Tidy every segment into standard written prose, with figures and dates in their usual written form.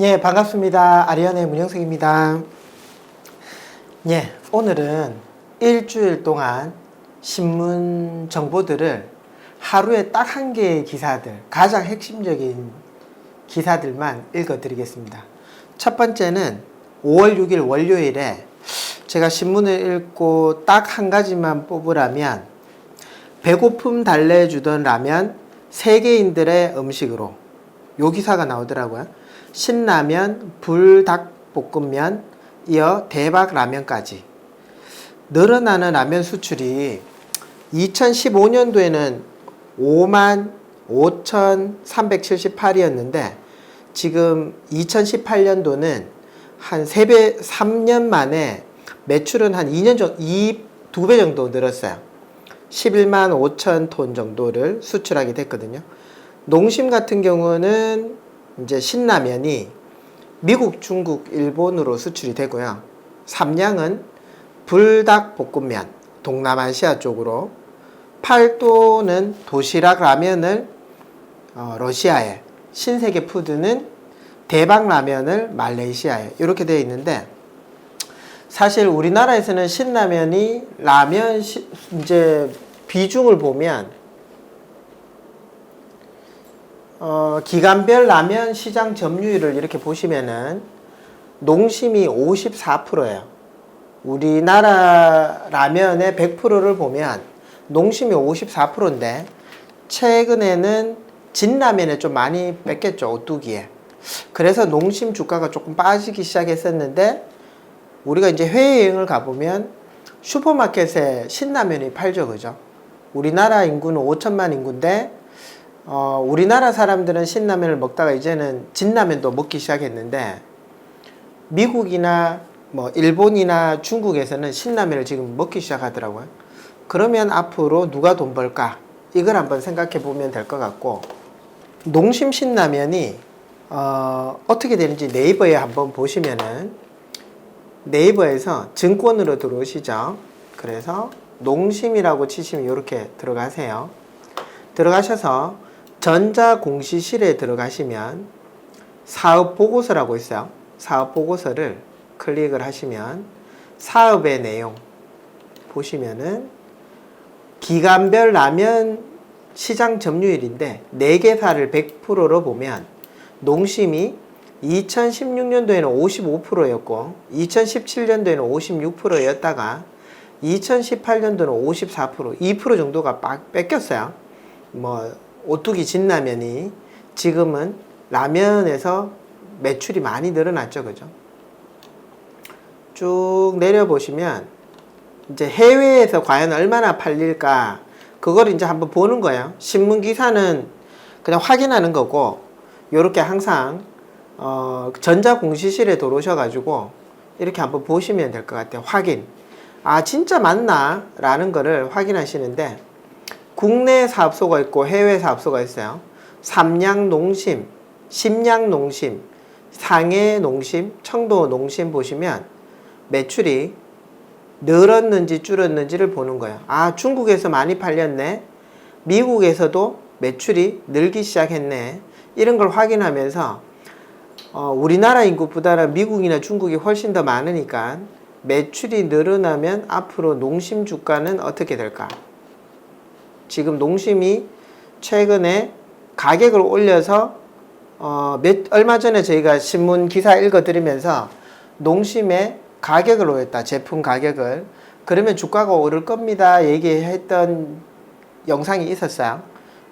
예, 반갑습니다. 아리안의 문영석입니다. 예, 오늘은 일주일 동안 신문 정보들을 하루에 딱 한 개의 기사들, 가장 핵심적인 기사들만 읽어드리겠습니다. 첫 번째는 5월 6일 월요일에 제가 신문을 읽고 딱 한 가지만 뽑으라면 배고픔 달래주던 라면 세계인들의 음식으로 요 기사가 나오더라고요. 신라면, 불닭볶음면, 이어 대박 라면까지. 늘어나는 라면 수출이 2015년도에는 55,378이었는데 지금 2018년도는 한 3배, 3년 만에 매출은 한 2년 정도, 2배 정도 늘었어요. 11만 5천 톤 정도를 수출하게 됐거든요. 농심 같은 경우는 이제 신라면이 미국, 중국, 일본으로 수출이 되고요. 삼양은 불닭볶음면, 동남아시아 쪽으로, 팔도는 도시락 라면을 러시아에, 신세계 푸드는 대박 라면을 말레이시아에 이렇게 되어 있는데 사실 우리나라에서는 신라면이 라면 이제 비중을 보면 기간별 라면 시장 점유율을 이렇게 보시면은 농심이 54%예요. 우리나라 라면의 100%를 보면 농심이 54%인데 최근에는 진라면에 좀 많이 뺏겼죠. 오뚜기에. 그래서 농심 주가가 조금 빠지기 시작했었는데 우리가 이제 해외여행을 가보면 슈퍼마켓에 신라면이 팔죠. 그죠? 우리나라 인구는 5천만 인구인데 우리나라 사람들은 신라면을 먹다가 이제는 진라면도 먹기 시작했는데 미국이나 뭐 일본이나 중국에서는 신라면을 지금 먹기 시작하더라고요. 그러면 앞으로 누가 돈 벌까? 이걸 한번 생각해 보면 될 것 같고 농심 신라면이 어떻게 되는지 네이버에 한번 보시면은 네이버에서 증권으로 들어오시죠. 그래서 농심이라고 치시면 이렇게 들어가세요. 들어가셔서 전자공시실에 들어가시면 사업보고서라고 있어요. 사업보고서를 클릭을 하시면 사업의 내용 보시면은 기간별 라면 시장 점유율인데 4개사를 100%로 보면 농심이 2016년도에는 55%였고 2017년도에는 56%였다가 2018년도는 54%, 2% 정도가 뺏겼어요. 뭐 오뚜기 진라면이 지금은 라면에서 매출이 많이 늘어났죠. 그죠? 쭉 내려보시면 이제 해외에서 과연 얼마나 팔릴까 그걸 이제 한번 보는 거예요. 신문 기사는 그냥 확인하는 거고 요렇게 항상 전자공시실에 들어오셔가지고 이렇게 한번 보시면 될 것 같아요. 확인. 아 진짜 맞나? 라는 거를 확인하시는데 국내 사업소가 있고 해외 사업소가 있어요. 삼양농심, 심양농심, 상해농심, 청도농심 보시면 매출이 늘었는지 줄었는지를 보는 거예요. 아 중국에서 많이 팔렸네. 미국에서도 매출이 늘기 시작했네. 이런 걸 확인하면서 우리나라 인구보다는 미국이나 중국이 훨씬 더 많으니까 매출이 늘어나면 앞으로 농심 주가는 어떻게 될까? 지금 농심이 최근에 가격을 올려서 얼마 전에 저희가 신문 기사 읽어드리면서 농심의 가격을 올렸다. 제품 가격을. 그러면 주가가 오를 겁니다. 얘기했던 영상이 있었어요.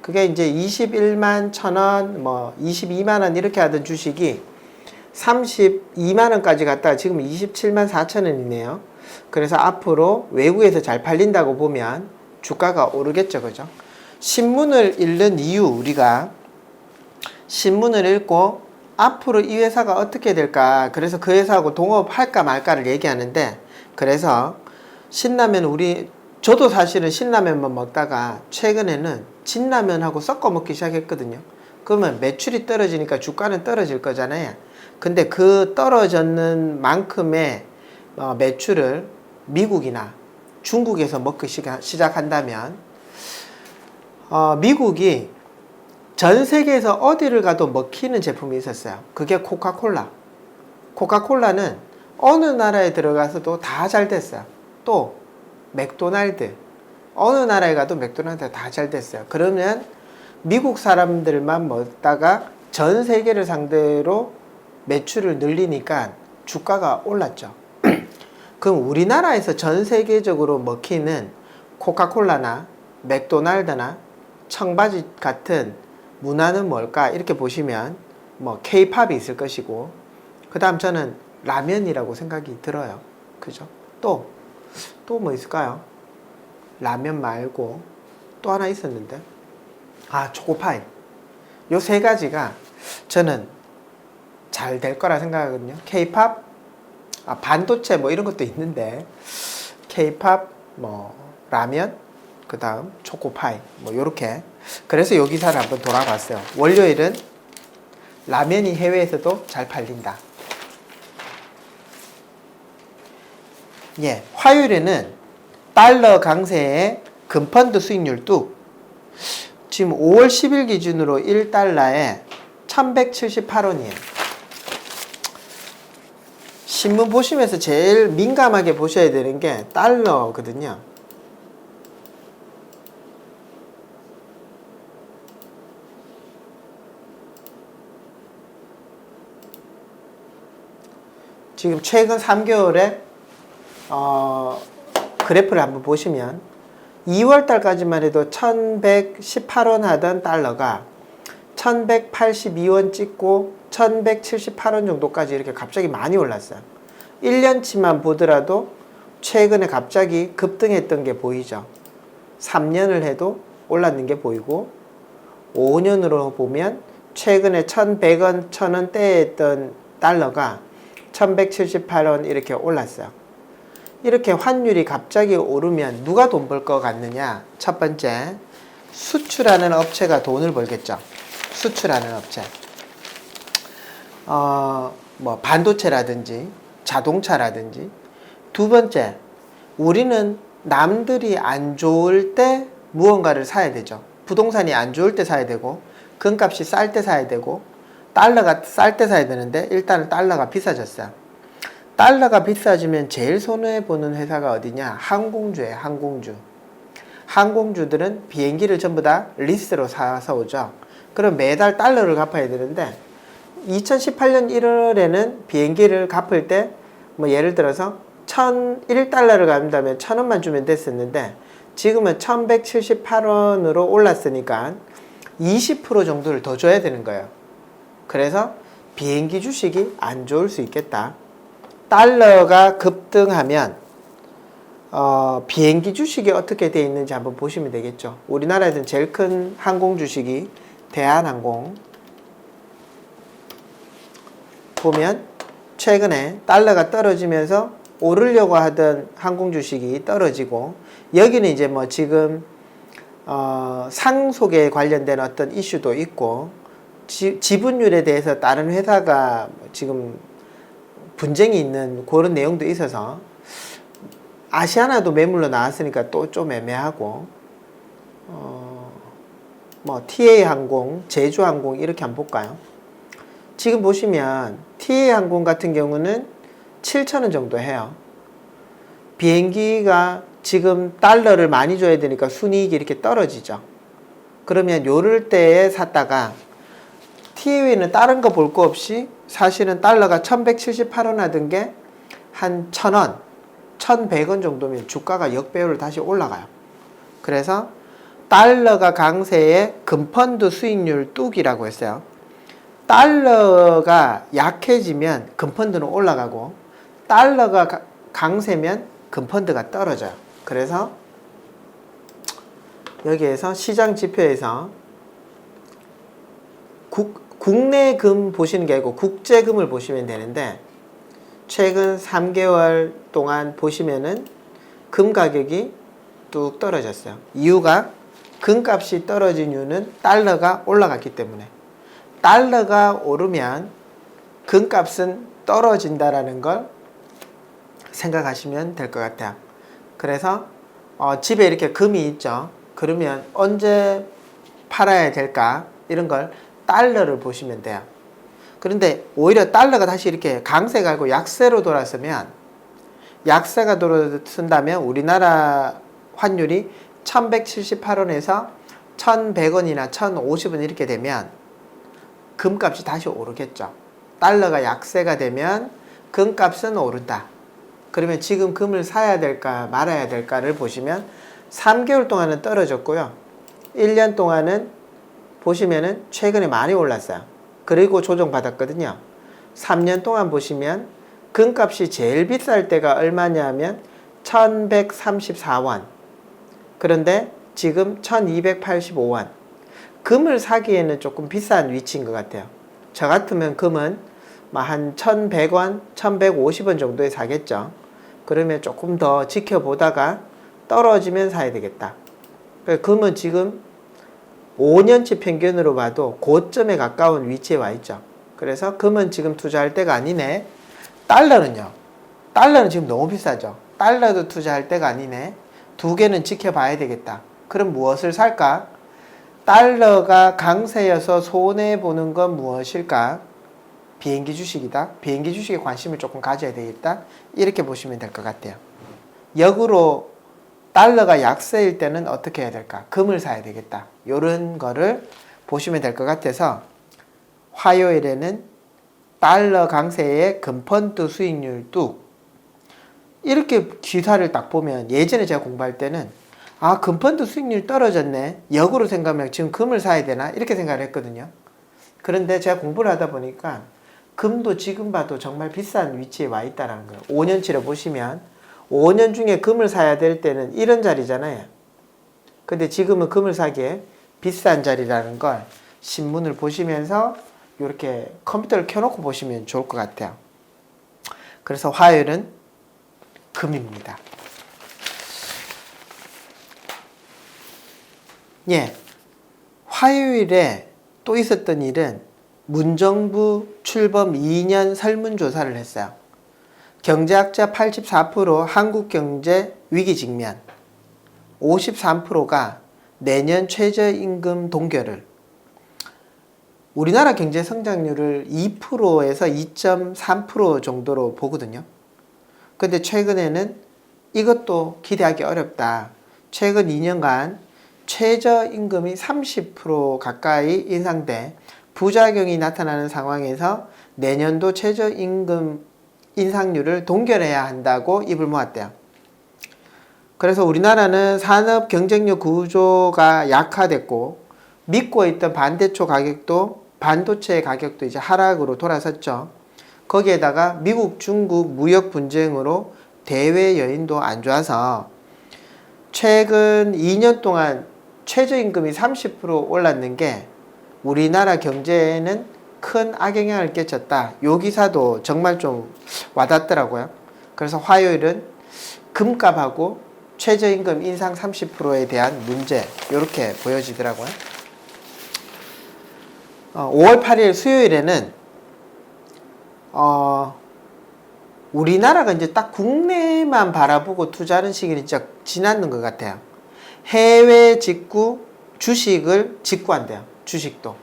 그게 이제 21만 1,000원, 뭐 22만 원 이렇게 하던 주식이 32만 원까지 갔다가 지금 27만 4천 원이네요. 그래서 앞으로 외국에서 잘 팔린다고 보면 주가가 오르겠죠. 그죠? 신문을 읽는 이유 우리가 신문을 읽고 앞으로 이 회사가 어떻게 될까 그래서 그 회사하고 동업할까 말까를 얘기하는데 그래서 신라면 저도 사실은 신라면만 먹다가 최근에는 진라면하고 섞어 먹기 시작했거든요. 그러면 매출이 떨어지니까 주가는 떨어질 거잖아요. 근데 그 떨어졌는 만큼의 매출을 미국이나 중국에서 먹기 시작한다면 미국이 전 세계에서 어디를 가도 먹히는 제품이 있었어요. 그게 코카콜라. 코카콜라는 어느 나라에 들어가서도 다 잘 됐어요. 또 맥도날드. 어느 나라에 가도 맥도날드가 다 잘 됐어요. 그러면 미국 사람들만 먹다가 전 세계를 상대로 매출을 늘리니까 주가가 올랐죠. 그럼 우리나라에서 전 세계적으로 먹히는 코카콜라나 맥도날드나 청바지 같은 문화는 뭘까? 이렇게 보시면 뭐 K-팝이 있을 것이고, 그 다음 저는 라면이라고 생각이 들어요. 그죠? 또 뭐 있을까요? 라면 말고 또 하나 있었는데, 초코파이. 요 세 가지가 저는 잘 될 거라 생각하거든요. K-팝, 반도체 뭐 이런 것도 있는데, K-팝, 뭐 라면, 그 다음 초코파이, 뭐 요렇게. 그래서 요 기사를 한번 돌아봤어요. 월요일은 라면이 해외에서도 잘 팔린다. 예, 화요일에는 달러 강세에 금펀드 수익률 뚝. 지금 5월 10일 기준으로 1달러에 1178원이에요. 신문 보시면서 제일 민감하게 보셔야 되는 게 달러거든요. 지금 최근 3개월에 그래프를 한번 보시면 2월 달까지만 해도 1118원 하던 달러가 1182원 찍고 1178원 정도까지 이렇게 갑자기 많이 올랐어요. 1년치만 보더라도 최근에 갑자기 급등했던 게 보이죠. 3년을 해도 올랐는 게 보이고, 5년으로 보면 최근에 1100원, 1000원대에 있던 달러가 1178원 이렇게 올랐어요. 이렇게 환율이 갑자기 오르면 누가 돈 벌 것 같느냐? 첫 번째, 수출하는 업체가 돈을 벌겠죠. 수출하는 업체. 뭐 반도체라든지 자동차라든지. 두 번째, 우리는 남들이 안 좋을 때 무언가를 사야 되죠. 부동산이 안 좋을 때 사야 되고, 금값이 쌀 때 사야 되고, 달러가 쌀 때 사야 되는데 일단은 달러가 비싸졌어요. 달러가 비싸지면 제일 손해보는 회사가 어디냐? 항공주예요. 항공주. 항공주들은 비행기를 전부 다 리스로 사서 오죠. 그럼 매달 달러를 갚아야 되는데 2018년 1월에는 비행기를 갚을 때 뭐 예를 들어서 1,001달러를 갚는다면 1,000원만 주면 됐었는데 지금은 1,178원으로 올랐으니까 20% 정도를 더 줘야 되는 거예요. 그래서 비행기 주식이 안 좋을 수 있겠다. 달러가 급등하면 비행기 주식이 어떻게 되어 있는지 한번 보시면 되겠죠. 우리나라에서는 제일 큰 항공 주식이 대한항공. 보면 최근에 달러가 떨어지면서 오르려고 하던 항공 주식이 떨어지고, 여기는 이제 뭐 지금 상속에 관련된 어떤 이슈도 있고, 지분율에 대해서 다른 회사가 지금 분쟁이 있는 그런 내용도 있어서 아시아나도 매물로 나왔으니까 또 좀 애매하고, 뭐 TA항공, 제주항공 이렇게 한번 볼까요? 지금 보시면 TA항공 같은 경우는 7,000원 정도 해요. 비행기가 지금 달러를 많이 줘야 되니까 순이익이 이렇게 떨어지죠. 그러면 요럴 때에 샀다가 TA에는 다른 거 볼 거 없이 사실은 달러가 1178원 하던 게 한 1,000원, 1,100원 정도면 주가가 역배우를 다시 올라가요. 그래서 달러가 강세에 금펀드 수익률 뚝이라고 했어요. 달러가 약해지면 금펀드는 올라가고, 달러가 강세면 금펀드가 떨어져요. 그래서 여기에서 시장 지표에서 국내금 보시는 게 아니고 국제금을 보시면 되는데, 최근 3개월 동안 보시면은 금 가격이 뚝 떨어졌어요. 이유가 금값이 떨어진 이유는 달러가 올라갔기 때문에. 달러가 오르면 금값은 떨어진다라는 걸 생각하시면 될 것 같아요. 그래서 집에 이렇게 금이 있죠. 그러면 언제 팔아야 될까? 이런 걸 달러를 보시면 돼요. 그런데 오히려 달러가 다시 이렇게 강세가 아니고 약세로 돌아서면, 약세가 돌아선다면 우리나라 환율이 1178원에서 1100원이나 1050원 이렇게 되면 금값이 다시 오르겠죠. 달러가 약세가 되면 금값은 오른다. 그러면 지금 금을 사야 될까 말아야 될까를 보시면 3개월 동안은 떨어졌고요. 1년 동안은 보시면은 최근에 많이 올랐어요. 그리고 조정받았거든요. 3년 동안 보시면 금값이 제일 비쌀 때가 얼마냐면 1134원. 그런데 지금 1285원. 금을 사기에는 조금 비싼 위치인 것 같아요. 저 같으면 금은 한 1100원, 1150원 정도에 사겠죠. 그러면 조금 더 지켜보다가 떨어지면 사야 되겠다. 금은 지금 5년치 평균으로 봐도 고점에 가까운 위치에 와 있죠. 그래서 금은 지금 투자할 때가 아니네. 달러는요. 달러는 지금 너무 비싸죠. 달러도 투자할 때가 아니네. 두 개는 지켜봐야 되겠다. 그럼 무엇을 살까? 달러가 강세여서 손해보는 건 무엇일까? 비행기 주식이다. 비행기 주식에 관심을 조금 가져야 되겠다. 이렇게 보시면 될 것 같아요. 역으로 달러가 약세일 때는 어떻게 해야 될까? 금을 사야 되겠다. 이런 거를 보시면 될 것 같아서 화요일에는 달러 강세의 금펀드 수익률 뚝. 이렇게 기사를 딱 보면 예전에 제가 공부할 때는 금펀드 수익률 떨어졌네. 역으로 생각하면 지금 금을 사야 되나? 이렇게 생각을 했거든요. 그런데 제가 공부를 하다 보니까 금도 지금 봐도 정말 비싼 위치에 와 있다는 거예요. 5년치를 보시면 5년 중에 금을 사야 될 때는 이런 자리잖아요. 근데 지금은 금을 사기에 비싼 자리라는 걸 신문을 보시면서 이렇게 컴퓨터를 켜놓고 보시면 좋을 것 같아요. 그래서 화요일은 금입니다. 예, 화요일에 또 있었던 일은 문정부 출범 2년 설문조사를 했어요. 경제학자 84% 한국경제 위기 직면, 53%가 내년 최저임금 동결을, 우리나라 경제 성장률을 2%에서 2.3% 정도로 보거든요. 근데 최근에는 이것도 기대하기 어렵다. 최근 2년간 최저임금이 30% 가까이 인상돼 부작용이 나타나는 상황에서 내년도 최저임금 인상률을 동결해야 한다고 입을 모았대요. 그래서 우리나라는 산업 경쟁력 구조가 약화됐고 믿고 있던 반대초 가격도 반도체 가격도 이제 하락으로 돌아섰죠. 거기에다가 미국, 중국 무역 분쟁으로 대외 여인도 안 좋아서 최근 2년 동안 최저임금이 30% 올랐는 게 우리나라 경제에는 큰 악영향을 끼쳤다. 요 기사도 정말 좀 와닿더라고요. 그래서 화요일은 금값하고 최저임금 인상 30%에 대한 문제 이렇게 보여지더라고요. 5월 8일 수요일에는 우리나라가 이제 딱 국내만 바라보고 투자하는 시기는 진짜 지났는 것 같아요. 해외 직구 주식을 직구한대요. 주식도.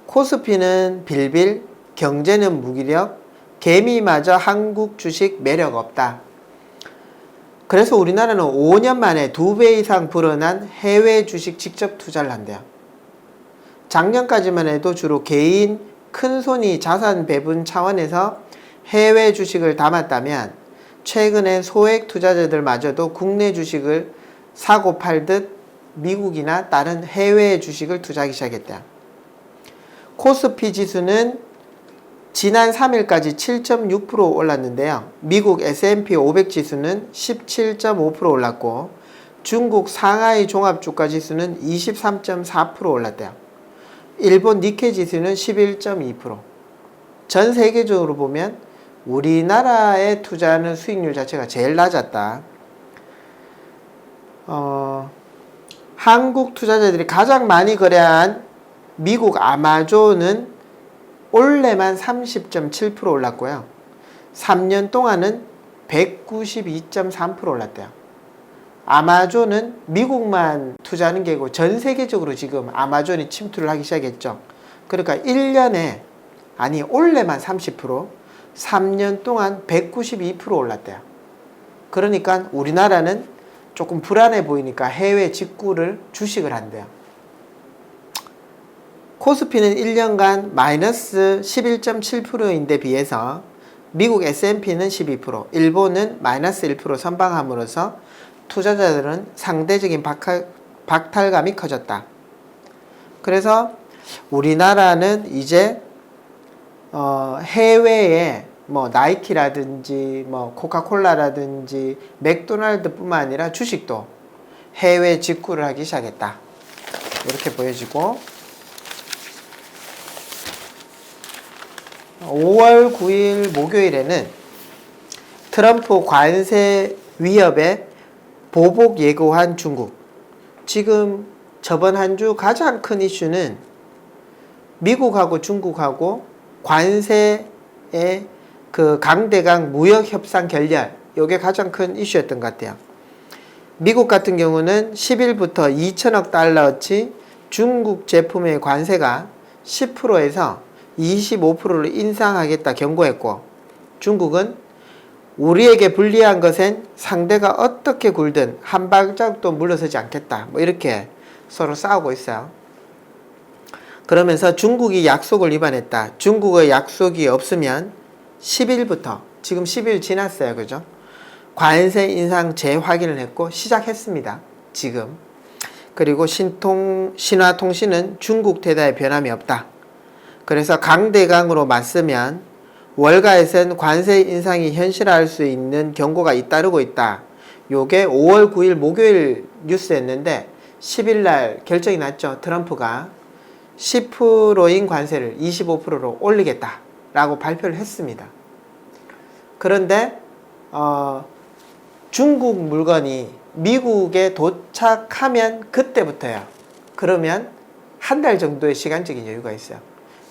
코스피는 빌빌, 경제는 무기력, 개미마저 한국 주식 매력 없다. 그래서 우리나라는 5년 만에 2배 이상 불어난 해외 주식 직접 투자를 한대요. 작년까지만 해도 주로 개인 큰손이 자산 배분 차원에서 해외 주식을 담았다면 최근에 소액 투자자들마저도 국내 주식을 사고 팔듯 미국이나 다른 해외 주식을 투자하기 시작했대요. 코스피 지수는 지난 3일까지 7.6% 올랐는데요. 미국 S&P 500 지수는 17.5% 올랐고 중국 상하이 종합주가 지수는 23.4% 올랐대요. 일본 니케 지수는 11.2%. 전 세계적으로 보면 우리나라에 투자하는 수익률 자체가 제일 낮았다. 한국 투자자들이 가장 많이 거래한 미국 아마존은 올해만 30.7% 올랐고요. 3년 동안은 192.3% 올랐대요. 아마존은 미국만 투자하는 게 아니고 전 세계적으로 지금 아마존이 침투를 하기 시작했죠. 그러니까 1년에, 아니 올해만 30%, 3년 동안 192% 올랐대요. 그러니까 우리나라는 조금 불안해 보이니까 해외 직구를 주식을 한대요. 코스피는 1년간 마이너스 11.7%인데 비해서 미국 S&P는 12%, 일본은 마이너스 1% 선방함으로써 투자자들은 상대적인 박탈감이 커졌다. 그래서 우리나라는 이제 해외에 뭐 나이키라든지 뭐 코카콜라라든지 맥도날드뿐만 아니라 주식도 해외 직구를 하기 시작했다. 이렇게 보여지고 5월 9일 목요일에는 트럼프 관세 위협에 보복 예고한 중국. 지금 저번 한 주 가장 큰 이슈는 미국하고 중국하고 관세의 그 강대강 무역 협상 결렬, 이게 가장 큰 이슈였던 것 같아요. 미국 같은 경우는 10일부터 2천억 달러어치 중국 제품의 관세가 10%에서 25%를 인상하겠다 경고했고, 중국은 우리에게 불리한 것엔 상대가 어떻게 굴든 한 발짝도 물러서지 않겠다, 뭐 이렇게 서로 싸우고 있어요. 그러면서 중국이 약속을 위반했다. 중국의 약속이 없으면 10일부터, 지금 10일 지났어요. 그죠? 관세 인상 재확인을 했고 시작했습니다. 지금. 그리고 신화통신은 중국 태도에 변함이 없다. 그래서 강대강으로 맞서면 월가에선 관세 인상이 현실화할 수 있는 경고가 잇따르고 있다. 요게 5월 9일 목요일 뉴스였는데 10일 날 결정이 났죠. 트럼프가 10%인 관세를 25%로 올리겠다라고 발표를 했습니다. 그런데 중국 물건이 미국에 도착하면 그때부터요. 그러면 한 달 정도의 시간적인 여유가 있어요.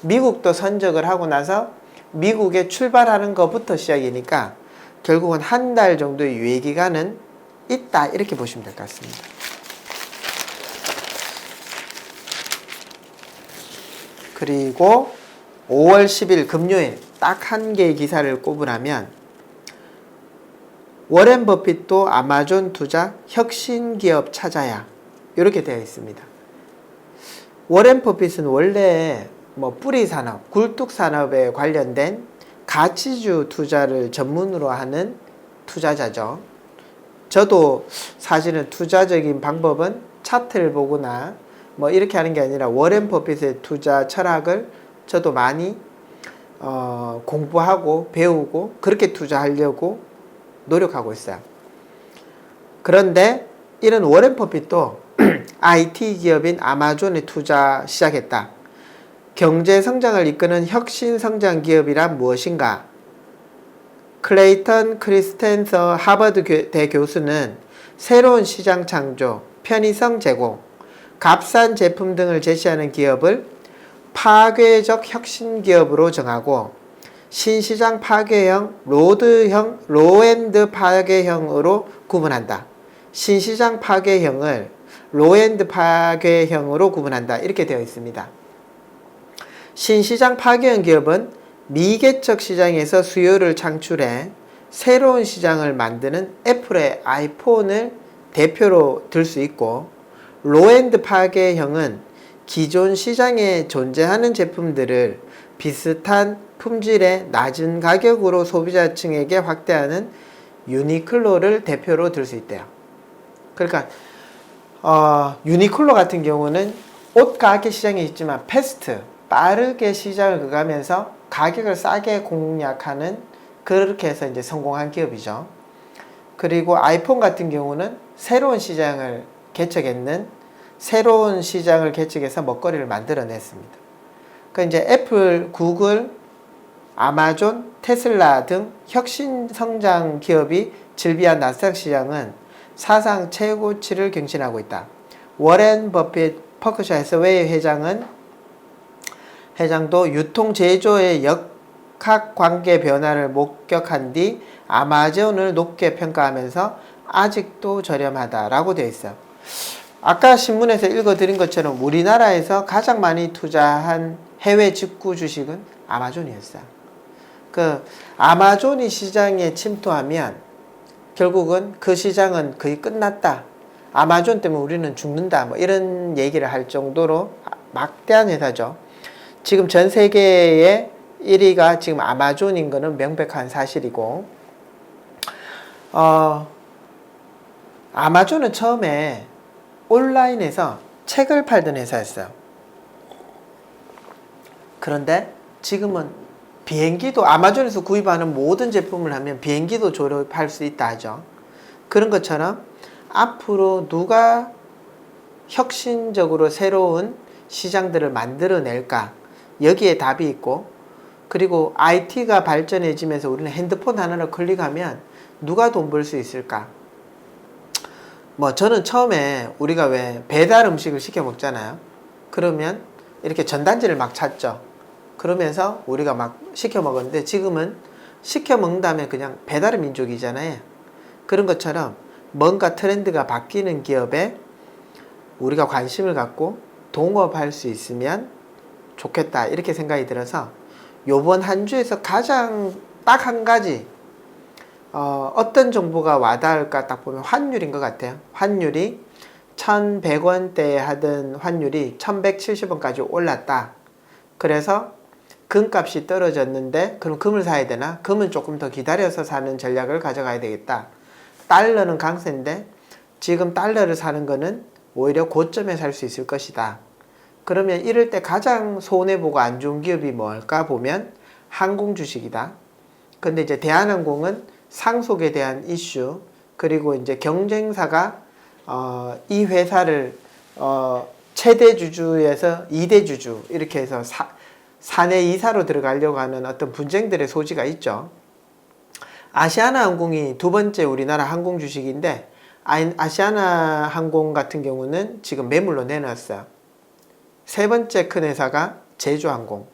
미국도 선적을 하고 나서 미국에 출발하는 것부터 시작이니까 결국은 한 달 정도의 유예기간은 있다, 이렇게 보시면 될 것 같습니다. 그리고 5월 10일 금요일 딱 한 개의 기사를 꼽으라면 워렌 버핏도 아마존 투자 혁신기업 찾아야, 이렇게 되어 있습니다. 워렌 버핏은 원래 뭐 뿌리산업, 굴뚝산업에 관련된 가치주 투자를 전문으로 하는 투자자죠. 저도 사실은 투자적인 방법은 차트를 보거나 뭐 이렇게 하는 게 아니라 워렌 버핏의 투자 철학을 저도 많이 공부하고 배우고 그렇게 투자하려고 노력하고 있어요. 그런데 이런 워렌 버핏도 IT 기업인 아마존에 투자 시작했다. 경제 성장을 이끄는 혁신 성장 기업이란 무엇인가? 클레이턴 크리스텐서 하버드대 교수는 새로운 시장 창조, 편의성 제공, 값싼 제품 등을 제시하는 기업을 파괴적 혁신 기업으로 정하고 신시장 파괴형, 로엔드 파괴형으로 구분한다. 신시장 파괴형을 로엔드 파괴형으로 구분한다. 이렇게 되어 있습니다. 신시장 파괴형 기업은 미개척 시장에서 수요를 창출해 새로운 시장을 만드는 애플의 아이폰을 대표로 들 수 있고, 로엔드 파괴형은 기존 시장에 존재하는 제품들을 비슷한 품질의 낮은 가격으로 소비자층에게 확대하는 유니클로를 대표로 들 수 있대요. 그러니까 유니클로 같은 경우는 옷 가게 시장에 있지만 패스트, 빠르게 시장을 그가면서 가격을 싸게 공략하는, 그렇게 해서 이제 성공한 기업이죠. 그리고 아이폰 같은 경우는 새로운 시장을 개척해서 먹거리를 만들어냈습니다. 그 이제 애플, 구글, 아마존, 테슬라 등 혁신 성장 기업이 즐비한 나스닥 시장은 사상 최고치를 경신하고 있다. 워렌 버핏 버크셔 해서웨이 회장도 유통 제조의 역학 관계 변화를 목격한 뒤 아마존을 높게 평가하면서 아직도 저렴하다라고 되어 있어요. 아까 신문에서 읽어드린 것처럼 우리나라에서 가장 많이 투자한 해외 직구 주식은 아마존이었어요. 그 아마존이 시장에 침투하면 결국은 그 시장은 거의 끝났다. 아마존 때문에 우리는 죽는다. 뭐 이런 얘기를 할 정도로 막대한 회사죠. 지금 전 세계의 1위가 지금 아마존인 거는 명백한 사실이고, 아마존은 처음에 온라인에서 책을 팔던 회사였어요. 그런데 지금은 비행기도 아마존에서 구입하는 모든 제품을 하면 비행기도 조립할 수 있다 하죠. 그런 것처럼 앞으로 누가 혁신적으로 새로운 시장들을 만들어낼까? 여기에 답이 있고, 그리고 IT가 발전해지면서 우리는 핸드폰 하나를 클릭하면 누가 돈 벌 수 있을까? 뭐 저는 처음에 우리가 왜 배달 음식을 시켜 먹잖아요. 그러면 이렇게 전단지를 막 찾죠. 그러면서 우리가 막 시켜 먹었는데 지금은 시켜 먹는다면 그냥 배달의 민족이잖아요. 그런 것처럼 뭔가 트렌드가 바뀌는 기업에 우리가 관심을 갖고 동업할 수 있으면 좋겠다 이렇게 생각이 들어서 요번 한 주에서 가장 딱 한 가지 어떤 정보가 와닿을까 딱 보면 환율인 것 같아요. 환율이 1100원대에 하던 환율이 1170원까지 올랐다. 그래서 금값이 떨어졌는데 그럼 금을 사야 되나? 금은 조금 더 기다려서 사는 전략을 가져가야 되겠다. 달러는 강세인데 지금 달러를 사는 거는 오히려 고점에 살 수 있을 것이다. 그러면 이럴 때 가장 손해보고 안 좋은 기업이 뭘까 보면 항공 주식이다. 근데 이제 대한항공은 상속에 대한 이슈, 그리고 이제 경쟁사가 이 회사를 최대 주주에서 2대 주주 이렇게 해서 사내 이사로 들어가려고 하는 어떤 분쟁들의 소지가 있죠. 아시아나항공이 두 번째 우리나라 항공 주식인데 아시아나항공 같은 경우는 지금 매물로 내놨어요. 세 번째 큰 회사가 제주항공,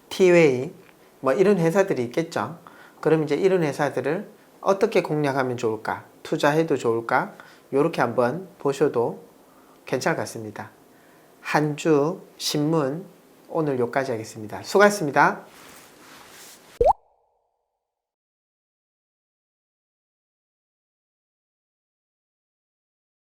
티웨이 뭐 이런 회사들이 있겠죠. 그럼 이제 이런 회사들을 어떻게 공략하면 좋을까? 투자해도 좋을까? 요렇게 한번 보셔도 괜찮을 것 같습니다. 한 주 신문 오늘 여기까지 하겠습니다. 수고하셨습니다.